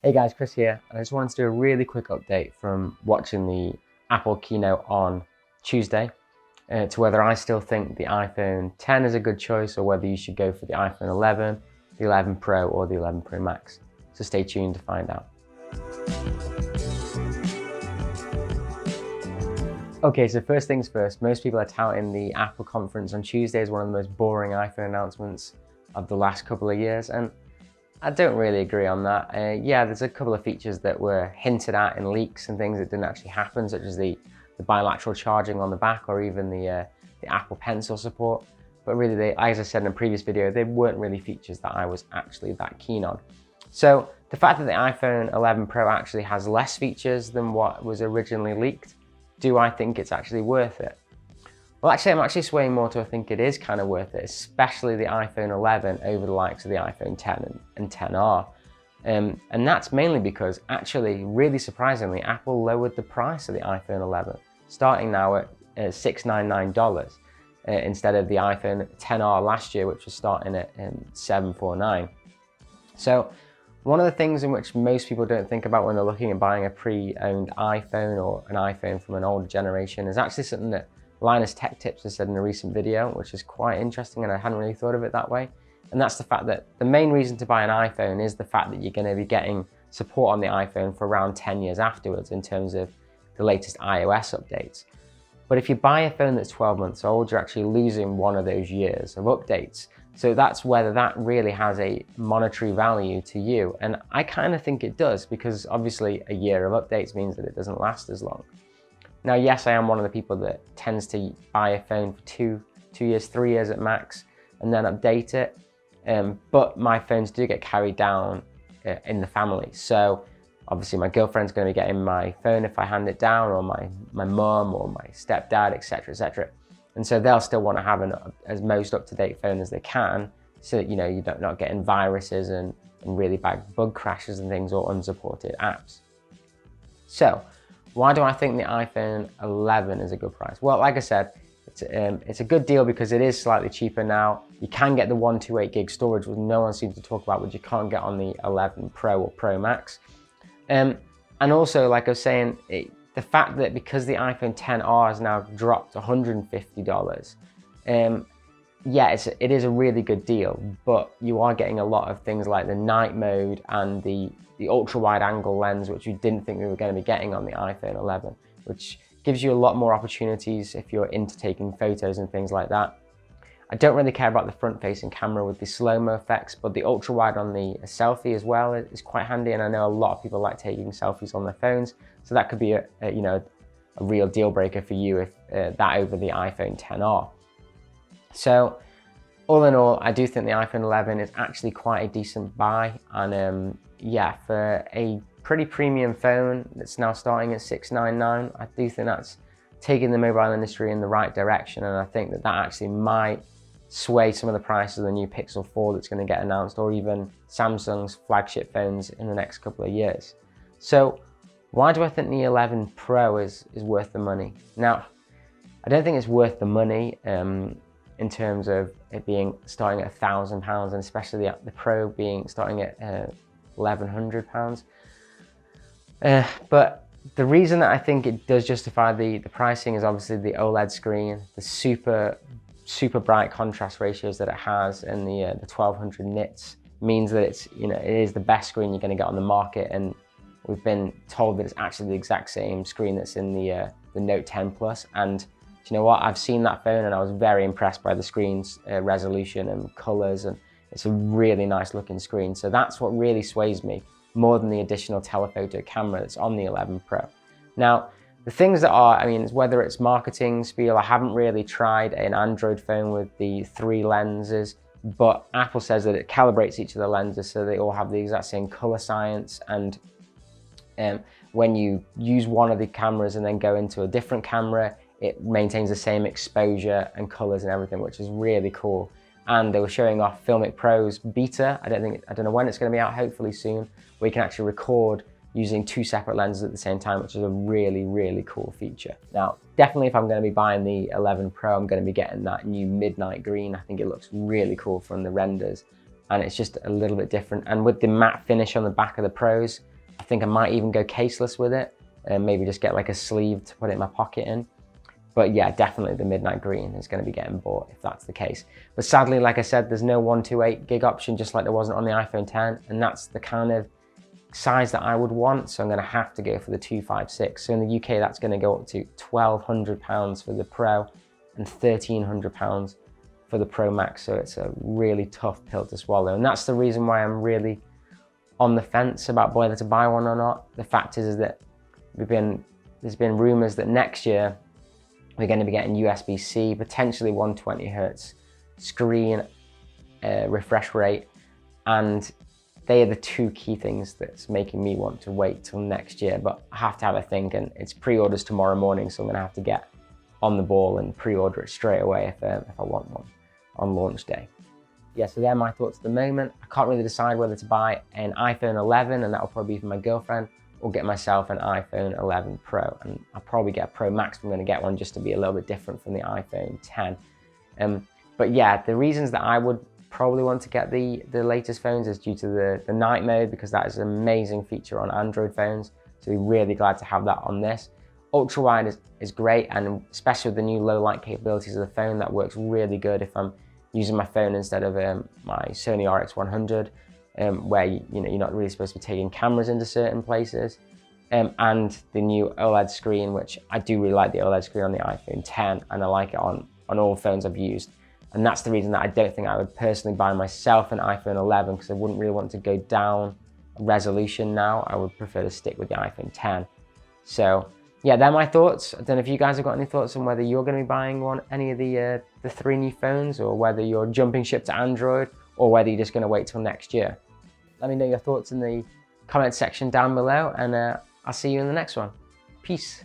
Hey guys, Chris here. I just wanted to do a really quick update from watching the Apple keynote on Tuesday to whether I still think the iPhone 10 is a good choice or whether you should go for the iPhone 11, the 11 Pro or the 11 Pro Max. So stay tuned to find out. Okay, so first things first, most people are touting the Apple conference on Tuesday as one of the most boring iPhone announcements of the last couple of years, and I don't really agree on that. Yeah, there's a couple of features that were hinted at in leaks and things that didn't actually happen, such as the bilateral charging on the back or even the Apple Pencil support. But really, as I said in a previous video, they weren't really features that I was actually that keen on. So the fact that the iPhone 11 Pro actually has less features than what was originally leaked, do I think it's actually worth it? Well, actually, I'm actually swaying more to I think it is kind of worth it, especially the iPhone 11 over the likes of the iPhone 10 and 10R. And that's mainly because, actually, really surprisingly, Apple lowered the price of the iPhone 11, starting now at $699 instead of the iPhone 10R last year, which was starting at $749. So one of the things in which most people don't think about when they're looking at buying a pre-owned iPhone or an iPhone from an older generation is actually something that Linus Tech Tips has said in a recent video, which is quite interesting, and I hadn't really thought of it that way. And that's the fact that the main reason to buy an iPhone is the fact that you're going to be getting support on the iPhone for around 10 years afterwards in terms of the latest iOS updates. But if you buy a phone that's 12 months old, you're actually losing one of those years of updates. So that's whether that really has a monetary value to you. And I kind of think it does, because obviously a year of updates means that it doesn't last as long. Now, yes, I am one of the people that tends to buy a phone for two years, 3 years at max, and then update it. But my phones do get carried down in the family. So obviously my girlfriend's going to be getting my phone if I hand it down, or my mum or my stepdad, etc., etc. And so they'll still want to have as most up-to-date phone as they can, so that you're not getting viruses and really bad bug crashes and things, or unsupported apps. So why do I think the iPhone 11 is a good price? Well, like I said, it's a good deal because it is slightly cheaper now. You can get the 128 gig storage, which no one seems to talk about, which you can't get on the 11 Pro or Pro Max. And also, like I was saying, the fact that because the iPhone 10R has now dropped $150, yeah, it is a really good deal, but you are getting a lot of things like the night mode and the ultra wide angle lens, which we didn't think we were going to be getting on the iPhone 11, which gives you a lot more opportunities if you're into taking photos and things like that. I don't really care about the front facing camera with the slow-mo effects, but the ultra wide on the selfie as well is quite handy, and I know a lot of people like taking selfies on their phones, so that could be a real deal breaker for you if that over the iPhone 10R. So all in all, I do think the iPhone 11 is actually quite a decent buy, and yeah, for a pretty premium phone that's now starting at $699, I do think that's taking the mobile industry in the right direction, and I think that actually might sway some of the prices of the new Pixel 4 that's going to get announced, or even Samsung's flagship phones in the next couple of years. So why do I think the 11 Pro is worth the money? Now, I don't think it's worth the money in terms of it being starting at £1,000, and especially the Pro being starting at £1,100. But the reason that I think it does justify the pricing is obviously the OLED screen, the super bright contrast ratios that it has, and the 1200 nits means that it is the best screen you're going to get on the market. And we've been told that it's actually the exact same screen that's in the Note 10 Plus. And you know what? I've seen that phone and I was very impressed by the screen's resolution and colors, and it's a really nice looking screen. So that's what really sways me more than the additional telephoto camera that's on the 11 Pro. Now, the things that are, whether it's marketing spiel, I haven't really tried an Android phone with the 3 lenses, but Apple says that it calibrates each of the lenses so they all have the exact same color science, and when you use one of the cameras and then go into a different camera, it maintains the same exposure and colors and everything, which is really cool. And they were showing off Filmic Pro's beta. I don't know when it's going to be out, hopefully soon, where you can actually record using 2 separate lenses at the same time, which is a really, really cool feature. Now, definitely if I'm going to be buying the 11 Pro, I'm going to be getting that new midnight green. I think it looks really cool from the renders, and it's just a little bit different. And with the matte finish on the back of the Pros, think I might even go caseless with it and maybe just get like a sleeve to put it in my pocket in. But yeah, definitely the midnight green is going to be getting bought if that's the case. But sadly, like I said, there's no 128 gig option, just like there wasn't on the iPhone 10. And that's the kind of size that I would want. So I'm going to have to go for the 256. So in the UK, that's going to go up to £1,200 for the Pro and £1,300 for the Pro Max. So it's a really tough pill to swallow. And that's the reason why I'm really on the fence about whether to buy one or not. The fact is that there's been rumors that next year we're going to be getting USB-C, potentially 120 Hertz screen refresh rate. And they are the two key things that's making me want to wait till next year. But I have to have a think, and it's pre-orders tomorrow morning, so I'm going to have to get on the ball and pre-order it straight away if I want one on launch day. Yeah, so they're my thoughts at the moment. I can't really decide whether to buy an iPhone 11, and that will probably be for my girlfriend, or get myself an iPhone 11 Pro. And I'll probably get a Pro Max. I'm going to get one just to be a little bit different from the iPhone 10. But yeah, the reasons that I would probably want to get the latest phones is due to the night mode, because that is an amazing feature on Android phones. So we're really glad to have that on this. Ultra wide is great, and especially with the new low light capabilities of the phone, that works really good if I'm using my phone instead of my Sony RX100, where you're not really supposed to be taking cameras into certain places. And the new OLED screen, which I do really like the OLED screen on the iPhone 10, and I like it on all phones I've used. And that's the reason that I don't think I would personally buy myself an iPhone 11, because I wouldn't really want to go down resolution now. I would prefer to stick with the iPhone 10. So yeah, they're my thoughts. I don't know if you guys have got any thoughts on whether you're going to be buying any of the 3 new phones, or whether you're jumping ship to Android, or whether you're just going to wait till next year. Let me know your thoughts in the comment section down below, and I'll see you in the next one. Peace.